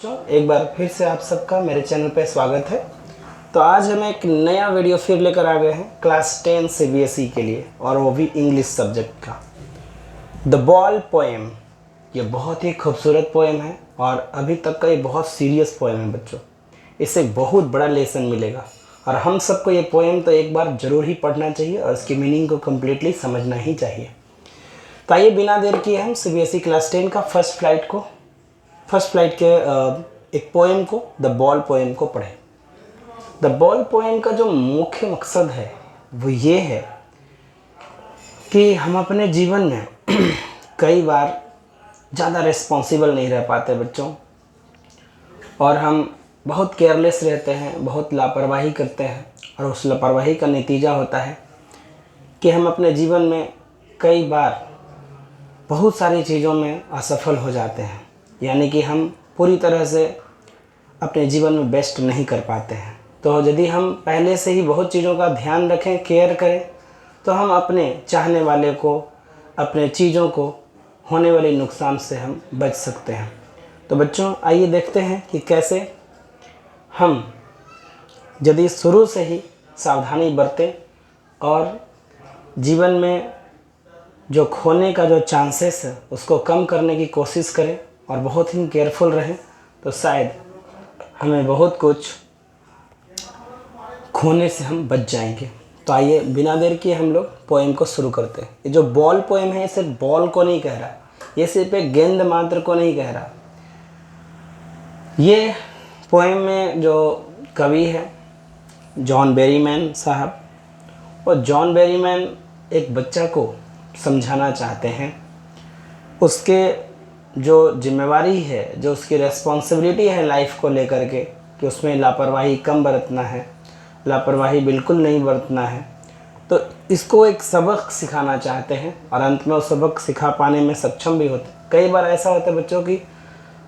एक बार फिर से आप सबका मेरे चैनल पे स्वागत है। तो आज हम एक नया वीडियो फिर लेकर आ गए हैं क्लास 10 सीबीएसई के लिए, और वो भी इंग्लिश सब्जेक्ट का। द बॉल पोएम, ये बहुत ही खूबसूरत पोएम है और अभी तक का ये बहुत सीरियस पोएम है बच्चों। इससे बहुत बड़ा लेसन मिलेगा और हम सबको ये पोएम तो एक बार ज़रूर ही पढ़ना चाहिए और इसकी मीनिंग को कम्प्लीटली समझना ही चाहिए। तो आइए बिना देर किए हम सीबीएसई क्लास 10 का फर्स्ट फ्लाइट के एक पोएम को, द बॉल पोएम को पढ़ें। द बॉल पोएम का जो मुख्य मकसद है वो ये है कि हम अपने जीवन में कई बार ज़्यादा रिस्पॉन्सिबल नहीं रह पाते बच्चों, और हम बहुत केयरलेस रहते हैं, बहुत लापरवाही करते हैं, और उस लापरवाही का नतीजा होता है कि हम अपने जीवन में कई बार बहुत सारी चीज़ों में असफल हो जाते हैं, यानी कि हम पूरी तरह से अपने जीवन में बेस्ट नहीं कर पाते हैं। तो यदि हम पहले से ही बहुत चीज़ों का ध्यान रखें, केयर करें, तो हम अपने चाहने वाले को, अपने चीज़ों को होने वाले नुकसान से हम बच सकते हैं। तो बच्चों आइए देखते हैं कि कैसे हम यदि शुरू से ही सावधानी बरतें और जीवन में जो खोने का जो चांसेस है उसको कम करने की कोशिश करें और बहुत ही केयरफुल रहें, तो शायद हमें बहुत कुछ खोने से हम बच जाएंगे। तो आइए बिना देर किए हम लोग पोएम को शुरू करते हैं। ये जो बॉल पोएम है, ये सिर्फ बॉल को नहीं कह रहा, ये सिर्फ एक गेंद मात्र को नहीं कह रहा। ये पोएम में जो कवि है जॉन बेरीमैन साहब, और जॉन बेरीमैन एक बच्चा को समझाना चाहते हैं, उसके जो जिम्मेवारी है, जो उसकी रेस्पॉन्सिबिलिटी है लाइफ को लेकर के, कि उसमें लापरवाही कम बरतना है, लापरवाही बिल्कुल नहीं बरतना है। तो इसको एक सबक सिखाना चाहते हैं और अंत में वो सबक सिखा पाने में सक्षम भी होते। कई बार ऐसा होता है बच्चों की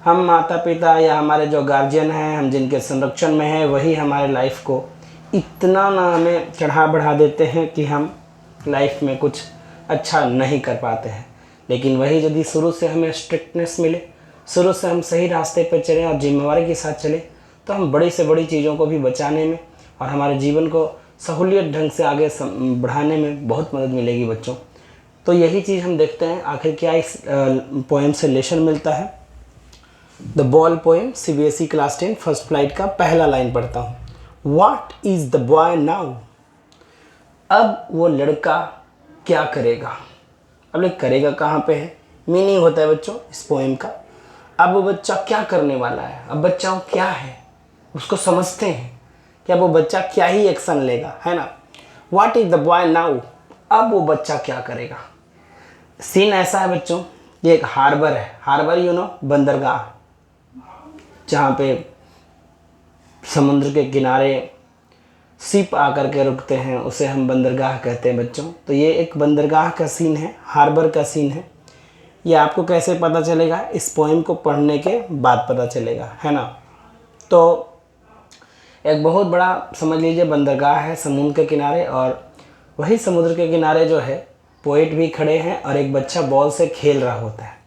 हम माता पिता या हमारे जो गार्जियन हैं, हम जिनके संरक्षण में हैं, वही हमारे लाइफ को इतना ना हमें चढ़ा बढ़ा देते हैं कि हम लाइफ में कुछ अच्छा नहीं कर पाते हैं। लेकिन वही यदि शुरू से हमें स्ट्रिक्टनेस मिले, शुरू से हम सही रास्ते पर चलें और जिम्मेवारी के साथ चलें, तो हम बड़ी से बड़ी चीज़ों को भी बचाने में और हमारे जीवन को सहूलियत ढंग से आगे बढ़ाने में बहुत मदद मिलेगी बच्चों। तो यही चीज़ हम देखते हैं आखिर क्या इस पोएम से लेसन मिलता है। The ball poem CBSE class 10 first flight का पहला लाइन पढ़ता हूँ। What is the boy now? अब वो लड़का क्या करेगा? अब लोग करेगा कहाँ पे है, मीनिंग होता है बच्चों इस पोएम का। अब वो बच्चा क्या करने वाला है, अब बच्चा वो क्या है उसको समझते हैं कि अब वो बच्चा क्या ही एक्शन लेगा, है ना। What is the boy now? अब वो बच्चा क्या करेगा। सीन ऐसा है बच्चों, ये एक हार्बर है, हार्बर बंदरगाह, जहाँ पे समुद्र के किनारे शिप आकर के रुकते हैं, उसे हम बंदरगाह कहते हैं बच्चों। तो ये एक बंदरगाह का सीन है, हार्बर का सीन है। ये आपको कैसे पता चलेगा? इस पोएम को पढ़ने के बाद पता चलेगा, है ना। तो एक बहुत बड़ा समझ लीजिए बंदरगाह है समुद्र के किनारे, और वही समुद्र के किनारे जो है पोएट भी खड़े हैं और एक बच्चा बॉल से खेल रहा होता है,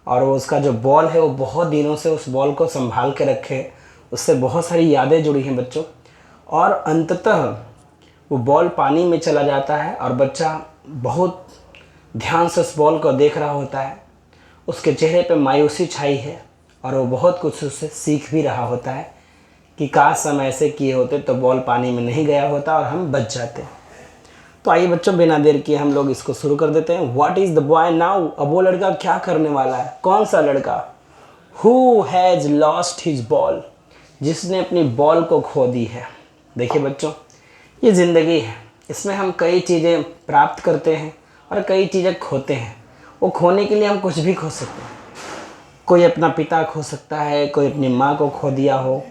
और वो उसका जो बॉल है वो बहुत दिनों से उस बॉल को संभाल के रखे, उससे बहुत सारी यादें जुड़ी हैं बच्चों। और अंततः वो बॉल पानी में चला जाता है और बच्चा बहुत ध्यान से उस बॉल को देख रहा होता है। उसके चेहरे पे मायूसी छाई है और वो बहुत कुछ उससे सीख भी रहा होता है कि काश हम ऐसे किए होते तो बॉल पानी में नहीं गया होता और हम बच जाते। तो आइए बच्चों बिना देर किए हम लोग इसको शुरू कर देते हैं। What is the boy now? अब वो लड़का क्या करने वाला है? कौन सा लड़का? Who has lost his ball? जिसने अपनी बॉल को खो दी है। देखिए बच्चों, ये ज़िंदगी है, इसमें हम कई चीज़ें प्राप्त करते हैं और कई चीज़ें खोते हैं। वो खोने के लिए हम कुछ भी खो सकते हैं। कोई अपना पिता खो सकता है, कोई अपनी माँ को खो दिया हो,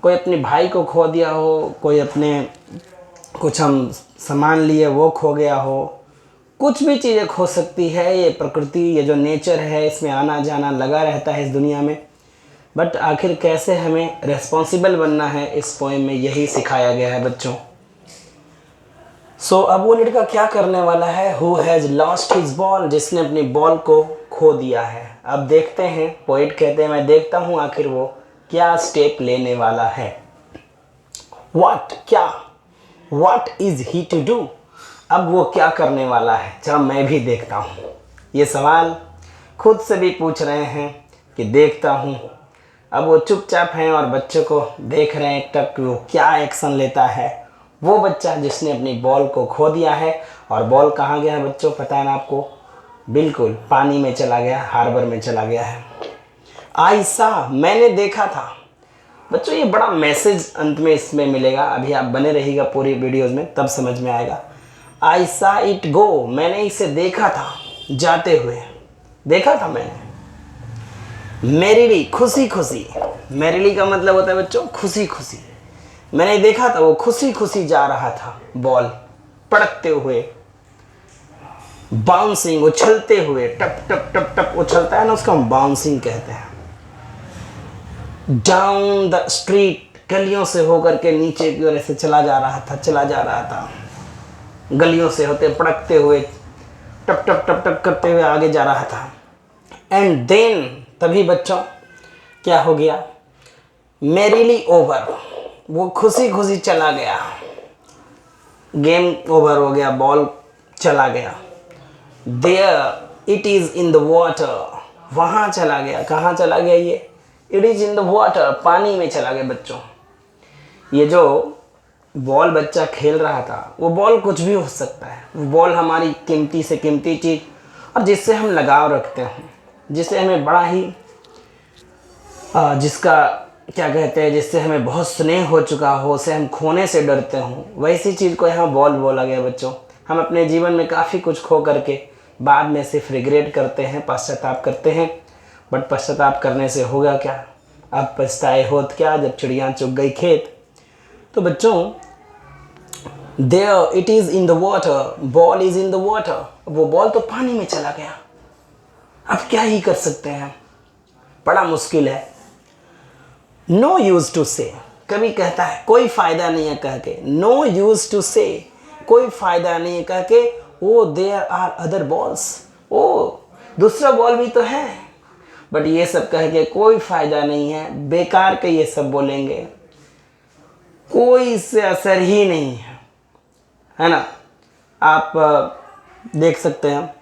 कोई अपने भाई को खो दिया हो, कोई अपने कुछ हम सामान लिए वो खो गया हो, कुछ भी चीज़ें खो सकती है। ये प्रकृति, ये जो नेचर है, इसमें आना जाना लगा रहता है इस दुनिया में। बट आखिर कैसे हमें रेस्पॉन्सिबल बनना है, इस पोएम में यही सिखाया गया है बच्चों। अब वो लड़का क्या करने वाला है? Who has lost his ball? जिसने अपनी बॉल को खो दिया है। अब देखते हैं, पोएट कहते हैं मैं देखता हूँ आखिर वो क्या स्टेप लेने वाला है। व्हाट, क्या, what is he to do, अब वो क्या करने वाला है, चलो मैं भी देखता हूँ। ये सवाल खुद से भी पूछ रहे हैं कि देखता हूँ। अब वो चुपचाप हैं और बच्चों को देख रहे हैं एक टक वो क्या एक्शन लेता है। वो बच्चा जिसने अपनी बॉल को खो दिया है, और बॉल कहाँ गया है बच्चों, पता है ना आपको, बिल्कुल पानी में चला गया, हार्बर में चला गया है। आई सा, मैंने देखा था। बच्चों ये बड़ा मैसेज अंत में इसमें मिलेगा, अभी आप बने रहिएगा पूरी वीडियोज़ में, तब समझ में आएगा। आई सा इट गो, मैंने इसे देखा था जाते हुए, देखा था मैंने। मेरिली, खुशी खुशी, मेरिली का मतलब होता है बच्चों खुशी खुशी। मैंने देखा था वो खुशी खुशी जा रहा था, बॉल पड़कते हुए, बाउंसिंग, उछलते हुए, टप टप टप टप उछलता है ना, उसको हम बाउंसिंग कहते हैं। डाउन द स्ट्रीट, गलियों से होकर के नीचे की ओर ऐसे चला जा रहा था, चला जा रहा था, गलियों से होते पड़कते हुए, टप टप टप टप करते हुए आगे जा रहा था। एंड देन, तभी बच्चों क्या हो गया, मेरिली ओवर, वो खुशी खुशी चला गया, गेम ओवर हो गया, बॉल चला गया। There it is in the water, वहाँ चला गया, कहाँ चला गया ये, it is in the water, पानी में चला गया बच्चों। ये जो बॉल बच्चा खेल रहा था, वो बॉल कुछ भी हो सकता है, वो बॉल हमारी कीमती से कीमती चीज़, और जिससे हम लगाव रखते हैं, जिससे हमें बड़ा ही जिसका क्या कहते हैं, जिससे हमें बहुत स्नेह हो चुका हो, उसे हम खोने से डरते हों, वैसी चीज़ को यहाँ बॉल बोला गया बच्चों। हम अपने जीवन में काफ़ी कुछ खो करके बाद में सिर्फ रिग्रेट करते हैं, पश्चाताप करते हैं, बट पश्चाताप करने से होगा क्या, अब पछताए होत क्या जब चिड़िया चुग गई खेत। तो बच्चों there it is in the water, ball is in the water, वो बॉल तो पानी में चला गया, अब क्या ही कर सकते हैं, बड़ा मुश्किल है। नो यूज टू से, कभी कहता है कोई फ़ायदा नहीं है कह के, नो यूज टू से, कोई फ़ायदा नहीं है कह के, oh there are other balls, ओ दूसरा बॉल भी तो है, बट ये सब कह के कोई फ़ायदा नहीं है, बेकार के ये सब बोलेंगे, कोई इससे असर ही नहीं है ना। आप देख सकते हैं,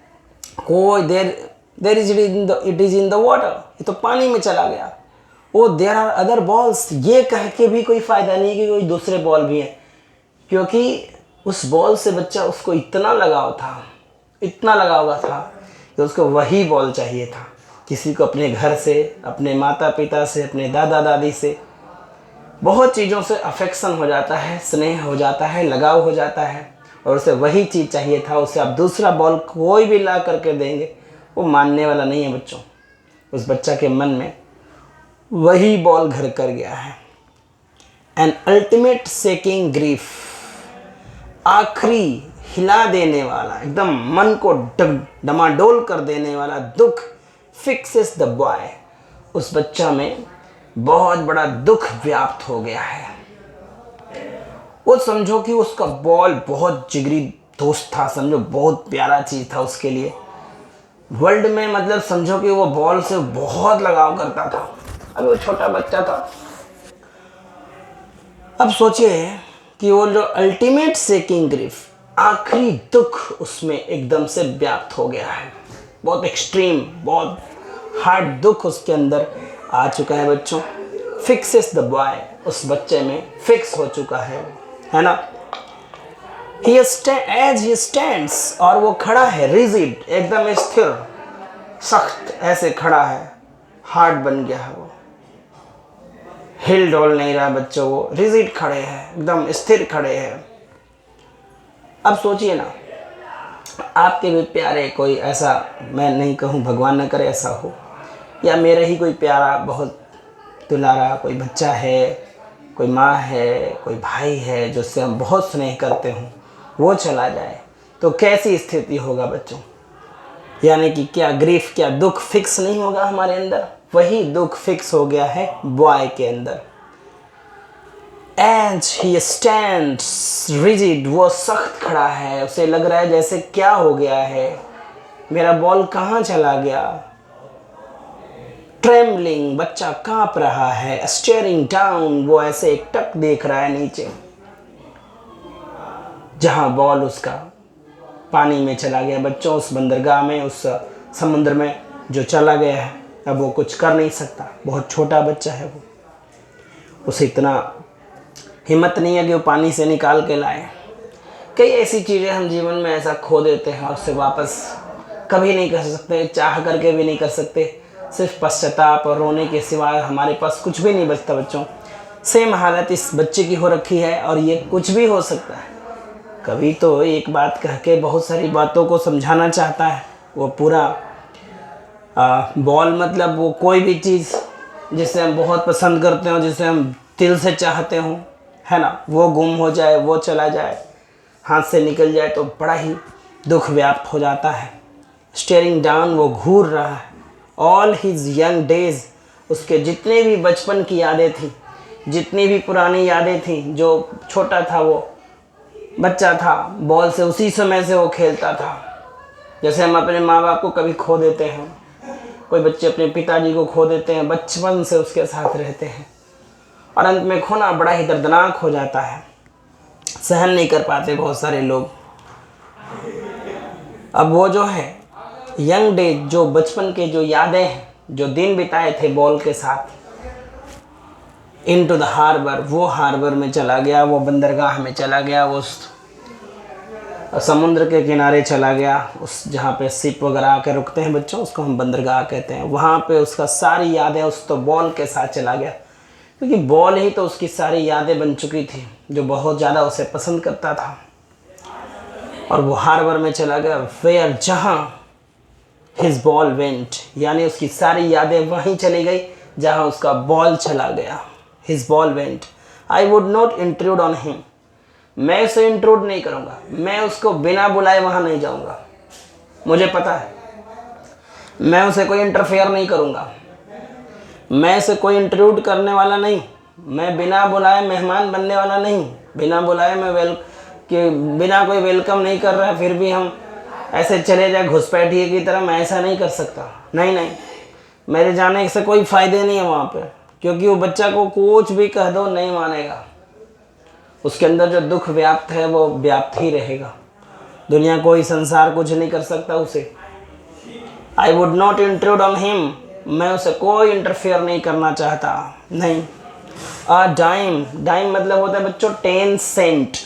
कोई there is it is in the water, ये तो पानी में चला गया, oh there are other balls, ये कह के भी कोई फ़ायदा नहीं कि कोई दूसरे बॉल भी हैं, क्योंकि उस बॉल से बच्चा उसको इतना लगाव था, इतना लगाव हुआ था कि उसको वही बॉल चाहिए था। किसी को अपने घर से, अपने माता पिता से, अपने दादा दादी से, बहुत चीज़ों से अफेक्शन हो जाता है, स्नेह हो जाता है, लगाव हो जाता है, और उसे वही चीज़ चाहिए था। उसे आप दूसरा बॉल कोई भी ला करके देंगे, वो मानने वाला नहीं है बच्चों। उस बच्चा के मन में वही बॉल घर कर गया है। एन अल्टीमेट शेकिंग ग्रीफ, आखिरी हिला देने वाला, एकदम मन को डमाडोल कर देने वाला दुख, फिक्सेस द बॉय, उस बच्चा में बहुत बड़ा दुख व्याप्त हो गया है। वो समझो कि उसका बॉल बहुत जिगरी दोस्त था, समझो बहुत प्यारा चीज़ था उसके लिए, वर्ल्ड में मतलब समझो कि वो बॉल से बहुत लगाव करता था। अभी वो छोटा बच्चा था। अब सोचिए कि वो जो अल्टीमेट शेकिंग ग्रीफ, आखिरी दुख उसमें एकदम से व्याप्त हो गया है, बहुत एक्सट्रीम, बहुत हार्ड दुख उसके अंदर आ चुका है बच्चों। फिक्सेस द बॉय, उस बच्चे में फिक्स हो चुका है ना। एज ही स्टैंड्स, और वो खड़ा है, रिजिड, एकदम स्थिर, सख्त ऐसे खड़ा है, हार्ड बन गया है, वो हिल डोल नहीं रहा बच्चों, वो रिजिड खड़े हैं, एकदम स्थिर खड़े हैं। अब सोचिए ना, आपके भी प्यारे कोई ऐसा, मैं नहीं कहूँ भगवान न करे ऐसा हो, या मेरा ही कोई प्यारा बहुत दुलारा कोई बच्चा है, कोई माँ है, कोई भाई है जिससे हम बहुत स्नेह करते हों, वो चला जाए तो कैसी स्थिति होगा बच्चों। यानी कि क्या ग्रीफ, क्या दुख फिक्स नहीं होगा हमारे अंदर, वही दुख फिक्स हो गया है बॉय के अंदर। एज ही स्टैंड्स रिजिड, वो सख्त खड़ा है, उसे लग रहा है जैसे क्या हो गया है, मेरा बॉल कहाँ चला गया। ट्रेमलिंग, बच्चा कांप रहा है। स्टेयरिंग डाउन, वो ऐसे एक टक देख रहा है नीचे जहां बॉल उसका पानी में चला गया। बच्चों, उस बंदरगाह में, उस समुद्र में जो चला गया है, अब वो कुछ कर नहीं सकता। बहुत छोटा बच्चा है वो, उसे इतना हिम्मत नहीं है कि वो पानी से निकाल के लाए। कई ऐसी चीज़ें हम जीवन में ऐसा खो देते हैं और उससे वापस कभी नहीं कर सकते, चाह करके भी नहीं कर सकते। सिर्फ पश्चाताप और रोने के सिवाय हमारे पास कुछ भी नहीं बचता। बच्चों, सेम हालत इस बच्चे की हो रखी है और ये कुछ भी हो सकता है। कभी तो एक बात कह के बहुत सारी बातों को समझाना चाहता है। वो पूरा बॉल मतलब वो कोई भी चीज़ जिसे हम बहुत पसंद करते हो, जिसे हम दिल से चाहते हो, है ना, वो गुम हो जाए, वो चला जाए, हाथ से निकल जाए तो बड़ा ही दुख व्याप्त हो जाता है। स्टेयरिंग डाउन, वो घूर रहा है। ऑल हिज यंग डेज, उसके जितने भी बचपन की यादें थी, जितनी भी पुरानी यादें थी, जो छोटा था वो बच्चा था, बॉल से उसी समय से वो खेलता था। जैसे हम अपने माँ बाप को कभी खो देते हैं, कोई बच्चे अपने पिताजी को खो देते हैं, बचपन से उसके साथ रहते हैं और अंत में खोना बड़ा ही दर्दनाक हो जाता है। सहन नहीं कर पाते बहुत सारे लोग। अब वो जो है यंग डे, जो बचपन के जो यादें हैं, जो दिन बिताए थे बॉल के साथ, इनटू द हार्बर, वो हार्बर में चला गया, वो बंदरगाह में चला गया, वो समुद्र के किनारे चला गया, उस जहाँ पे शिप वगैरह आकर रुकते हैं बच्चों, उसको हम बंदरगाह कहते हैं। वहाँ पे उसका सारी यादें उस तो बॉल के साथ चला गया, क्योंकि बॉल ही तो उसकी सारी यादें बन चुकी थी, जो बहुत ज़्यादा उसे पसंद करता था। और वो हार्बर में चला गया, वेयर, जहाँ हिज बॉल वेंट, यानी उसकी सारी यादें वहीं चली गई जहाँ उसका बॉल चला गया। His ball went, I would not intrude on him, मैं उसे इंट्रूड नहीं करूँगा, मैं उसको बिना बुलाए वहाँ नहीं जाऊँगा। मुझे पता है मैं उसे कोई इंटरफेयर नहीं करूँगा, मैं इसे कोई इंट्रूड करने वाला नहीं, मैं बिना बुलाए मेहमान बनने वाला नहीं, बिना बुलाए मैं बिना कोई वेलकम नहीं कर रहा है फिर भी हम ऐसे चले जाए घुसपैठिए की तरह, मैं ऐसा नहीं कर सकता। नहीं नहीं, मेरे जाने से कोई फ़ायदे नहीं है वहाँ पे, क्योंकि वो बच्चा को कुछ भी कह दो नहीं मानेगा। उसके अंदर जो दुख व्याप्त है वो व्याप्त ही रहेगा। दुनिया, कोई संसार कुछ नहीं कर सकता उसे। I would not intrude on him, मैं उसे कोई इंटरफेयर नहीं करना चाहता, नहीं। डाइम, डाइम मतलब होता है बच्चों 10 सेंट।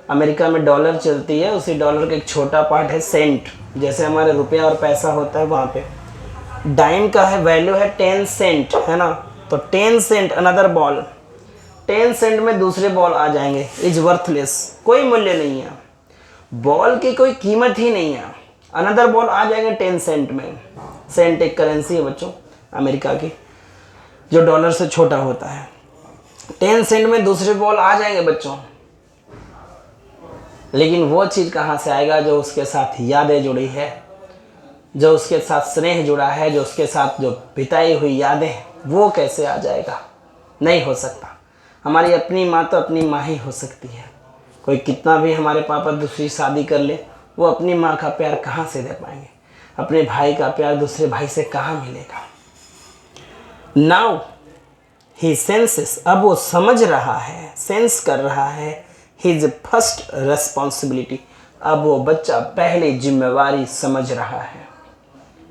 अमेरिका में डॉलर चलती है, उसी डॉलर का एक छोटा पार्ट है सेंट। जैसे हमारे रुपया और पैसा होता है, वहाँ पे डाइम का है वैल्यू है 10 सेंट, है ना। तो 10 सेंट अनदर बॉल, 10 सेंट में दूसरे बॉल आ जाएंगे, इज वर्थलेस, कोई मूल्य नहीं है, बॉल की कोई कीमत ही नहीं है। अनदर बॉल आ जाएंगे 10 सेंट में। सेंट एक करेंसी है बच्चों अमेरिका की, जो डॉलर से छोटा होता है। 10 सेंट में दूसरे बॉल आ जाएंगे बच्चों, लेकिन वो चीज़ कहाँ से आएगा जो उसके साथ यादें जुड़ी है, जो उसके साथ स्नेह जुड़ा है, जो उसके साथ जो बिताई हुई यादें, वो कैसे आ जाएगा? नहीं हो सकता। हमारी अपनी माँ तो अपनी माँ ही हो सकती है। कोई कितना भी हमारे पापा दूसरी शादी कर ले, वो अपनी माँ का प्यार कहाँ से दे पाएंगे? अपने भाई का प्यार दूसरे भाई से कहाँ मिलेगा? नाउ ही सेंसेस, अब वो समझ रहा है, सेंस कर रहा है हिज फर्स्ट रेस्पॉन्सिबिलिटी, अब वो बच्चा पहली जिम्मेवारी समझ रहा है।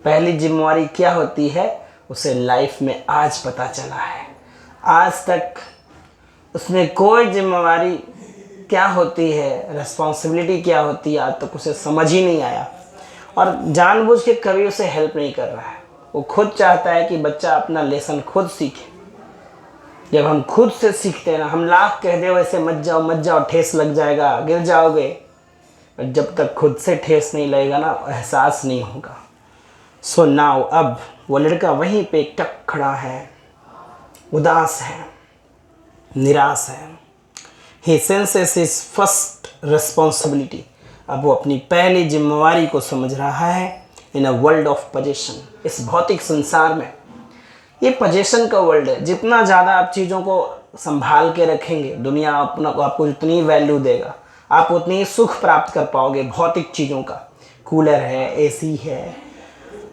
पहली जिम्मेवारी क्या होती है उसे लाइफ में आज पता चला है। आज तक उसने कोई जिम्मेवारी क्या होती है, रेस्पॉन्सिबिलिटी क्या होती है, आज तक उसे समझ ही नहीं आया, और जानबूझ के कभी उसे हेल्प नहीं कर रहा है। वो खुद चाहता है कि बच्चा अपना लेसन खुद सीखे। जब हम खुद से सीखते हैं ना, हम लाख कह दे वैसे मत जाओ, ठेस लग जाएगा, गिर जाओगे, जब तक खुद से ठेस नहीं लगेगा ना, एहसास नहीं होगा। सो नाउ, अब वो लड़का वहीं पे टक खड़ा है, उदास है, निराश है। ही सेंसेस हिज फर्स्ट रिस्पॉन्सिबिलिटी, अब वो अपनी पहली जिम्मेवारी को समझ रहा है। इन अ वर्ल्ड ऑफ पोजेशन, इस भौतिक संसार में, ये पोजेशन का वर्ल्ड है। जितना ज़्यादा आप चीज़ों को संभाल के रखेंगे, दुनिया आपको जितनी वैल्यू देगा, आप उतनी ही सुख प्राप्त कर पाओगे। भौतिक चीज़ों का, कूलर है, एसी है,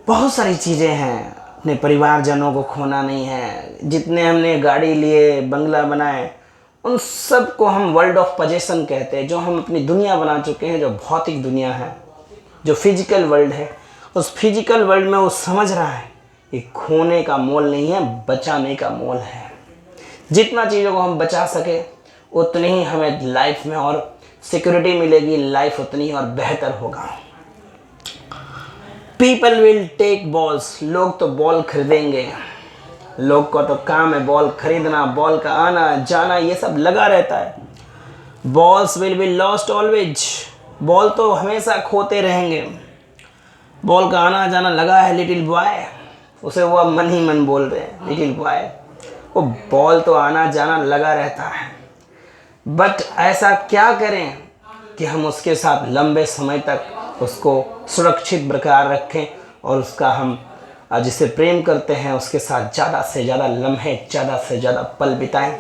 बहुत सारी चीज़ें हैं, अपने परिवारजनों को खोना नहीं है। जितने हमने गाड़ी लिए, बंगला बनाए, उन सब को हम वर्ल्ड ऑफ पोजेशन कहते हैं। जो हम अपनी दुनिया बना चुके हैं, जो भौतिक दुनिया है, जो फिजिकल वर्ल्ड है, उस फिजिकल वर्ल्ड में वो समझ रहा है कि खोने का मोल नहीं है, बचाने का मोल है। जितना चीज़ों को हम बचा सके उतनी ही हमें लाइफ में और सिक्योरिटी मिलेगी, लाइफ उतनी और बेहतर होगा। पीपल विल टेक बॉल्स, लोग तो बॉल खरीदेंगे। लोग का तो काम है बॉल खरीदना, बॉल का आना जाना, ये सब लगा रहता है। Balls will be lost always, ball तो हमेशा खोते रहेंगे। बॉल का आना जाना लगा है लिटिल बॉय, उसे वो अब मन ही मन बोल रहे हैं लिटिल बॉय। वो बॉल तो आना जाना लगा रहता है, बट ऐसा क्या करें कि हम उसके साथ लंबे समय तक उसको सुरक्षित बरकरार रखें और उसका हम जिसे प्रेम करते हैं उसके साथ ज़्यादा से ज़्यादा लम्हे, ज़्यादा से ज़्यादा पल बिताएं।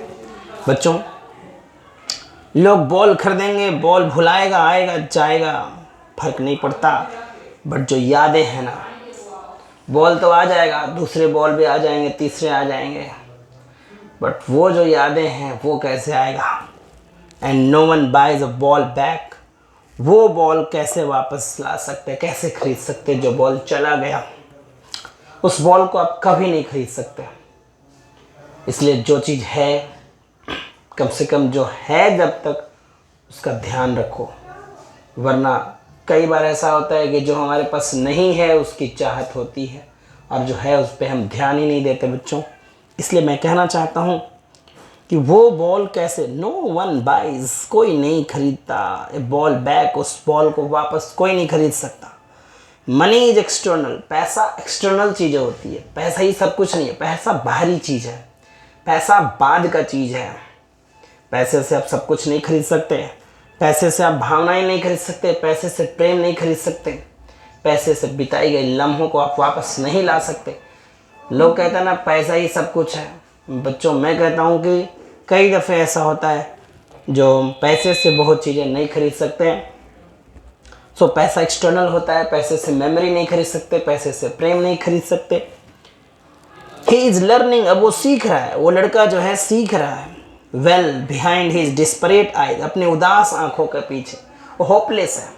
बच्चों, लोग बॉल खरीदेंगे, बॉल भुलाएगा, आएगा जाएगा, फर्क नहीं पड़ता, बट जो यादें हैं ना, बॉल तो आ जाएगा, दूसरे बॉल भी आ जाएंगे, तीसरे आ जाएंगे, बट वो जो यादें हैं वो कैसे आएगा। And no one buys a ball back, वो बॉल कैसे वापस ला सकते, कैसे खरीद सकते जो बॉल चला गया। उस बॉल को आप कभी नहीं खरीद सकते। इसलिए जो चीज़ है, कम से कम जो है जब तक, उसका ध्यान रखो। वरना कई बार ऐसा होता है कि जो हमारे पास नहीं है उसकी चाहत होती है और जो है उस पर हम ध्यान ही नहीं देते बच्चों। इसलिए मैं कहना चाहता हूँ कि वो बॉल कैसे, नो वन बाइज, कोई नहीं खरीदता ए बॉल बैक, उस बॉल को वापस कोई नहीं खरीद सकता। मनी इज एक्सटर्नल, पैसा एक्सटर्नल चीज़ें होती है, पैसा ही सब कुछ नहीं है, पैसा बाहरी चीज़ है, पैसा बाद का चीज़ है। पैसे से आप सब कुछ नहीं खरीद सकते, पैसे से आप भावनाएं नहीं खरीद सकते, पैसे से प्रेम नहीं खरीद सकते, पैसे से बिताई गई लम्हों को आप वापस नहीं ला सकते। लोग कहते हैं ना पैसा ही सब कुछ है। बच्चों, मैं कहता हूँ कि कई दफ़े ऐसा होता है जो पैसे से बहुत चीज़ें नहीं खरीद सकते हैं। सो पैसा एक्सटर्नल होता है, पैसे से मेमोरी नहीं खरीद सकते, पैसे से प्रेम नहीं खरीद सकते। ही इज़ लर्निंग, अब वो सीख रहा है, वो लड़का जो है सीख रहा है। Well behind his desperate eyes, अपने उदास आंखों के पीछे वो होपलेस है,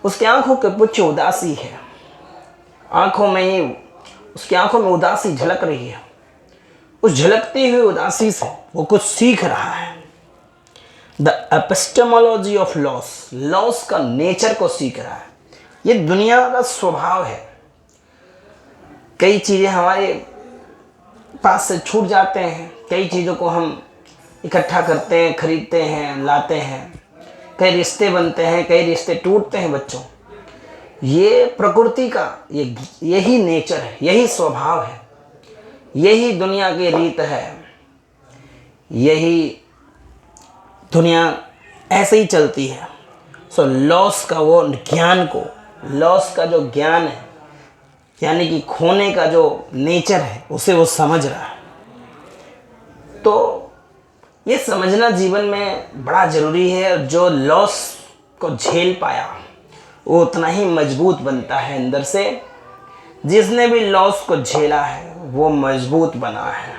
उसकी आंखों के पीछे उदासी है, आंखों में ही उसकी आंखों में उदासी झलक रही है। उस झलकती हुई उदासी से वो कुछ सीख रहा है। The epistemology of loss, loss का नेचर को सीख रहा है। ये दुनिया का स्वभाव है। कई चीज़ें हमारे पास से छूट जाते हैं, कई चीज़ों को हम इकट्ठा करते हैं, खरीदते हैं, लाते हैं, कई रिश्ते बनते हैं, कई रिश्ते टूटते हैं। बच्चों, ये प्रकृति का यही नेचर है, यही स्वभाव है, यही दुनिया की रीत है, यही दुनिया ऐसे ही चलती है। सो लॉस का वो ज्ञान को, लॉस का जो ज्ञान है, यानी कि खोने का जो नेचर है, उसे वो समझ रहा है। तो ये समझना जीवन में बड़ा ज़रूरी है। जो लॉस को झेल पाया वो उतना ही मजबूत बनता है अंदर से। जिसने भी लॉस को झेला है वो मजबूत बना है।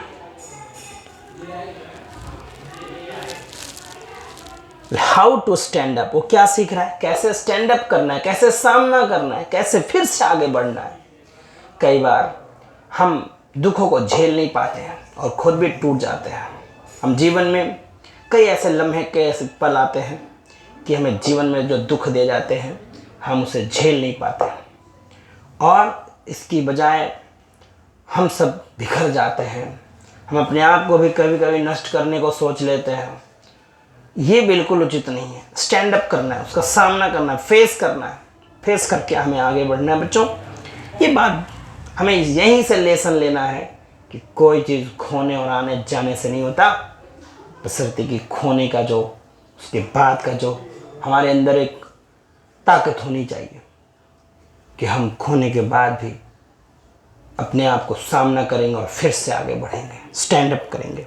हाउ टू स्टैंड अप, वो क्या सीख रहा है, कैसे स्टैंड अप करना है, कैसे सामना करना है, कैसे फिर से आगे बढ़ना है। कई बार हम दुखों को झेल नहीं पाते हैं और खुद भी टूट जाते हैं। हम जीवन में कई ऐसे लम्हे, कई ऐसे पल आते हैं कि हमें जीवन में जो दुख दे जाते हैं हम उसे झेल नहीं पाते और इसकी बजाय हम सब बिखर जाते हैं। हम अपने आप को भी कभी कभी नष्ट करने को सोच लेते हैं। ये बिल्कुल उचित नहीं है। स्टैंड अप करना है, उसका सामना करना है, फेस करना है, फेस करके हमें आगे बढ़ना है। बच्चों, ये बात हमें यहीं से लेसन लेना है कि कोई चीज़ खोने और आने जाने से नहीं होता, बशर्ते कि खोने का जो, उसके बाद का जो हमारे अंदर एक ताकत होनी चाहिए कि हम खोने के बाद भी अपने आप को सामना करेंगे और फिर से आगे बढ़ेंगे, स्टैंड अप करेंगे।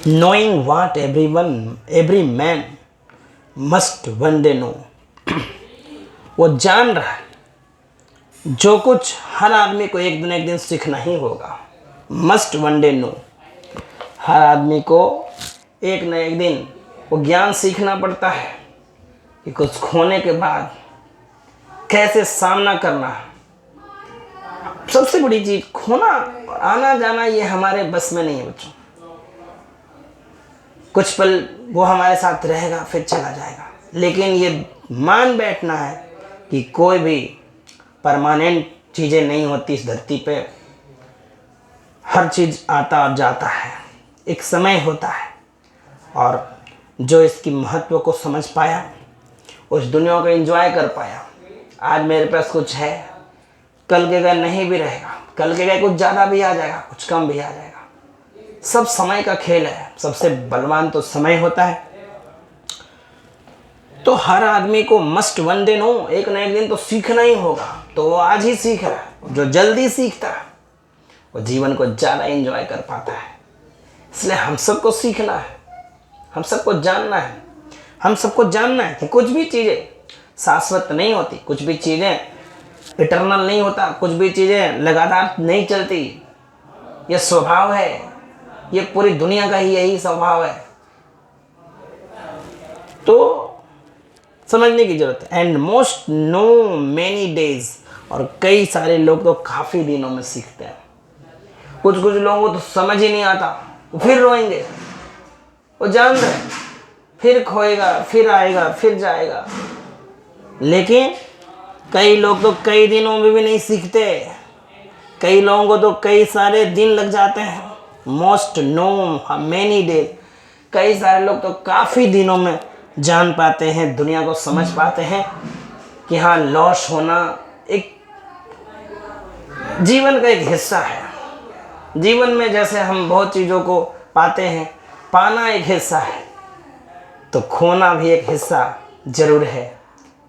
Knowing what every man must one day know, वो जान रहा है जो कुछ हर आदमी को एक दिन सीखना ही होगा। Must one day know. हर आदमी को एक न एक दिन वो ज्ञान सीखना पड़ता है कि कुछ खोने के बाद कैसे सामना करना है। सबसे बड़ी चीज खोना और आना जाना ये हमारे बस में नहीं है बच्चों। कुछ पल वो हमारे साथ रहेगा फिर चला जाएगा, लेकिन ये मान बैठना है कि कोई भी परमानेंट चीज़ें नहीं होती इस धरती पे। हर चीज़ आता और जाता है, एक समय होता है, और जो इसकी महत्व को समझ पाया उस दुनिया को एंजॉय कर पाया। आज मेरे पास कुछ है, कल के गए नहीं भी रहेगा, कल के गए कुछ ज़्यादा भी आ जाएगा, कुछ कम भी आ जाएगा। सब समय का खेल है, सबसे बलवान तो समय होता है। तो हर आदमी को मस्ट वन डे नो, एक न एक दिन तो सीखना ही होगा। तो वो आज ही सीख रहा है। जो जल्दी सीखता है वो जीवन को ज़्यादा एंजॉय कर पाता है। इसलिए हम सबको सीखना है, हम सबको जानना है। हम सबको जानना है कि कुछ भी चीज़ें शाश्वत नहीं होती, कुछ भी चीज़ें इटर्नल नहीं होता, कुछ भी चीज़ें लगातार नहीं चलती। ये स्वभाव है, ये पूरी दुनिया का ही यही स्वभाव है। तो समझने की जरूरत है। And most know many days, और कई सारे लोग तो काफ़ी दिनों में सीखते हैं। कुछ लोगों को तो समझ ही नहीं आता, वो फिर रोएंगे, वो जान रहे फिर खोएगा, फिर आएगा, फिर जाएगा। लेकिन कई लोग तो कई दिनों में भी नहीं सीखते। कई लोगों को तो कई सारे दिन लग जाते हैं। मोस्ट नो मैनी डेज, कई सारे लोग तो काफ़ी दिनों में जान पाते हैं, दुनिया को समझ पाते हैं कि हाँ, लॉस होना एक जीवन का एक हिस्सा है। जीवन में जैसे हम बहुत चीज़ों को पाते हैं, पाना एक हिस्सा है, तो खोना भी एक हिस्सा ज़रूर है।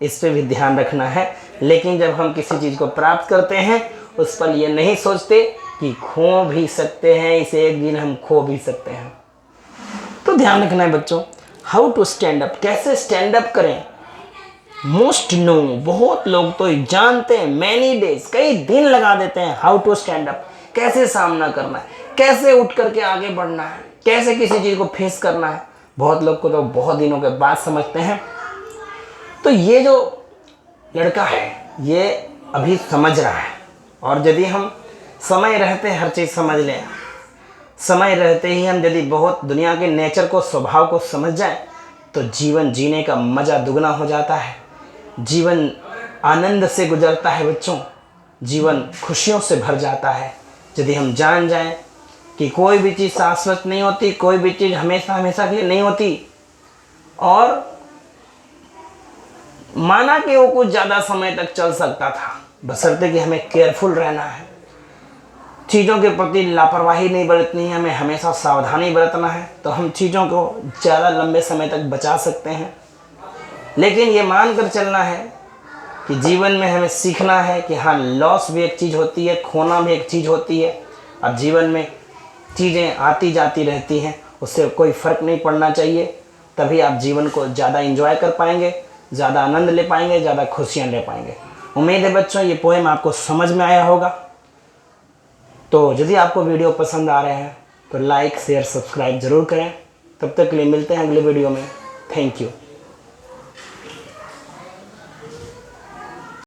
इस पे भी ध्यान रखना है। लेकिन जब हम किसी चीज़ को प्राप्त करते हैं उस पर ये नहीं सोचते कि खो भी सकते हैं, इसे एक दिन हम खो भी सकते हैं। तो ध्यान रखना है बच्चों। हाउ टू स्टैंड अप, कैसे स्टैंड अप करें। मोस्ट नो, बहुत लोग तो जानते हैं, मैनी डेज, कई दिन लगा देते हैं। हाउ टू स्टैंड अप, कैसे सामना करना है, कैसे उठ करके आगे बढ़ना है, कैसे किसी चीज़ को फेस करना है। बहुत लोग को तो बहुत दिनों के बाद समझते हैं। तो ये जो लड़का है ये अभी समझ रहा है, और यदि हम समय रहते हर चीज़ समझ लें, समय रहते ही हम यदि बहुत दुनिया के नेचर को, स्वभाव को समझ जाएं, तो जीवन जीने का मज़ा दुगना हो जाता है। जीवन आनंद से गुजरता है बच्चों, जीवन खुशियों से भर जाता है। यदि हम जान जाएं कि कोई भी चीज़ शाश्वत नहीं होती, कोई भी चीज़ हमेशा हमेशा के लिए नहीं होती, और माना कि वो कुछ ज़्यादा समय तक चल सकता था, बशर्ते कि हमें केयरफुल रहना है, चीज़ों के प्रति लापरवाही नहीं बरतनी है, हमें हमेशा सावधानी बरतना है, तो हम चीज़ों को ज़्यादा लंबे समय तक बचा सकते हैं। लेकिन ये मान कर चलना है कि जीवन में हमें सीखना है कि हाँ, लॉस भी एक चीज़ होती है, खोना भी एक चीज़ होती है, और जीवन में चीज़ें आती जाती रहती हैं, उससे कोई फ़र्क नहीं पड़ना चाहिए। तभी आप जीवन को ज़्यादा एंजॉय कर पाएंगे, ज़्यादा आनंद ले पाएंगे, ज़्यादा खुशियाँ ले पाएंगे। उम्मीद है बच्चों ये पोएम आपको समझ में आया होगा। तो यदि आपको वीडियो पसंद आ रहे हैं तो लाइक, शेयर, सब्सक्राइब ज़रूर करें। तब तक के लिए मिलते हैं अगले वीडियो में। Thank you.